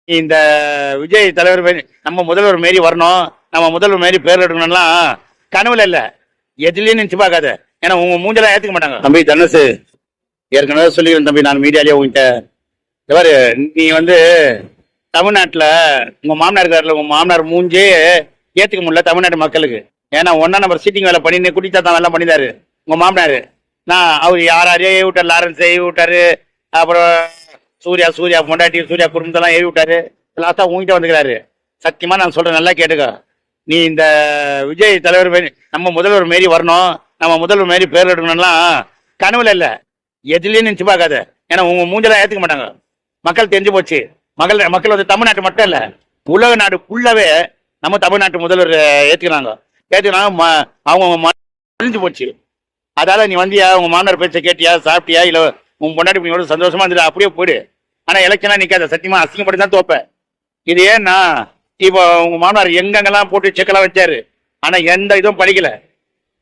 இந்த விஜய் தலைவர் மாரி நம்ம முதல்வர் மாரி வரணும், நம்ம முதல்வர் மாரி பேர் எடுக்கணும்லாம் கனவுல இல்ல, எதுலயும் நினைச்சு பார்க்காத. ஏன்னா உங்க மூஞ்செல்லாம் ஏத்துக்க மாட்டாங்க. தம்பி தனுசு, ஏற்கனவே சொல்லிக்கிறேன் தம்பி, நான் மீடியாலேயே உங்ககிட்ட எவ்வாறு நீ தமிழ்நாட்டுல உங்க மாமனார் இருக்காருல, உங்க மாமனார் மூஞ்சே ஏத்துக்க முடியல தமிழ்நாட்டு மக்களுக்கு. ஏன்னா 1ஆம் நம்பர் சீட்டிங் வேலை பண்ணி குடித்தாத்தான் வேலை பண்ணிதாரு உங்க மாமனாரு. நான் அவர் யாரையோ ஏவி விட்டாரு, லாரன்ஸ் ஏவி விட்டாரு, அப்புறம் சூர்யா பொண்டாட்டி சூர்யா குடும்பத்தெல்லாம் ஏவி விட்டாரு. லாஸ்டா உங்ககிட்ட வந்துக்கிறாரு. சத்தியமா நான் சொல்றேன், நல்லா கேட்டுக்க. நீ இந்த விஜய் தலைவர் மாரி நம்ம முதல்வர் மாரி வரணும், நம்ம முதல்வர் மாரி பேர் எடுக்கணும்லாம் கனவுல இல்ல, எதுலயும் நினைச்சு பார்க்காத. ஏன்னா உங்க மூஞ்செல்லாம் ஏத்துக்க மாட்டாங்க. மக்கள் தெரிஞ்சு போச்சு. மக்கள் தமிழ்நாட்டு மட்டும் இல்ல, உலக நாடு ஃபுல்லாவே நம்ம தமிழ்நாட்டு முதல்வர் ஏத்துக்கிறாங்க. அவங்க தெரிஞ்சு போச்சு. அதால நீ வந்தியா, உங்க மாமனார் பேச்சை கேட்டியா, சாப்பிட்டியா, இல்ல உங்க பொண்டாட்டி பிள்ளையோட சந்தோஷமா இருந்துட்டு அப்படியே போயிடு. ஆனா எலெக்ஷனா நிக்காத, சத்தியமா அசிங்கப்பட்டு தான் தோப்ப. இது ஏன்னா இப்போ உங்க மாமனார் எங்கெங்கெல்லாம் போட்டு செக்கெல்லாம் வச்சாரு, ஆனா எந்த இதுவும் படிக்கல.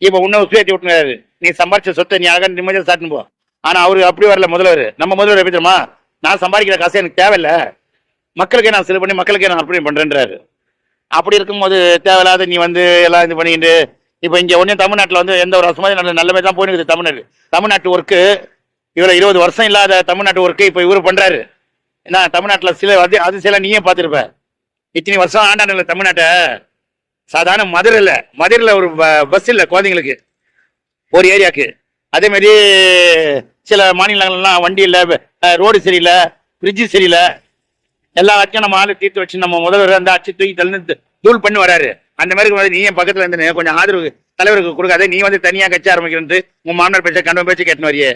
இப்ப உன்ன உசுவேத்தி விட்டுறாரு. நீ சம்பாரிச்ச சொத்தை நீ அழகா நிம்மதியா சாட்டின்னு போ. ஆனா அவரு அப்படி வரல முதல்வர். நம்ம முதல்வர் எப்படி தெரியுமா, நான் சம்பாதிக்கிற காசு எனக்கு தேவையில்ல, மக்களுக்கே நான் செலவு பண்ணி மக்களுக்கே நான் அர்ப்பணம் பண்றேன்றாரு. அப்படி இருக்கும்போது தேவையில்லாத நீ எல்லாம் இது பண்ணிட்டு இப்ப இங்க ஒன்னும் தமிழ்நாட்டுல எந்த ஒரு வருஷமா நல்ல தான் போயிருக்கு. தமிழ்நாட்டு ஒர்க்கு இவர 20 வருஷம் இல்லாத தமிழ்நாட்டு ஒர்க்கு இப்ப இவரு பண்றாரு. ஏன்னா தமிழ்நாட்டுல சில அது சில நீயே பார்த்திருப்ப. இத்தனை வருஷம் ஆண்டாண்டுல தமிழ்நாட்டை சாதாரண மதுரையில ஒரு பஸ் இல்ல குழந்தைங்களுக்கு ஒரு ஏரியாவுக்கு. அதே மாதிரி சில மாநிலங்கள்லாம் வண்டி இல்ல, ரோடு சரியில்லை, பிரிட்ஜு சரியில்லை, எல்லாத்தையும் நம்ம ஆளு தீர்த்து வச்சு நம்ம முதல்வர் அந்த அச்சு தூக்கி தள்ளு தூள் பண்ணி வராரு. அந்த மாதிரி நீ என் பக்கத்துல இருந்து கொஞ்சம் ஆதரவு தலைவருக்கு கொடுக்காத. நீ தனியா கட்சி ஆரம்பிக்கிறது உங்க மாமனார் பேச்ச கண்ட பேச்சு கேட்டுன்னு வரியே,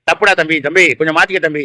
தப்புடா தம்பி. கொஞ்சம் மாத்திக்க தம்பி.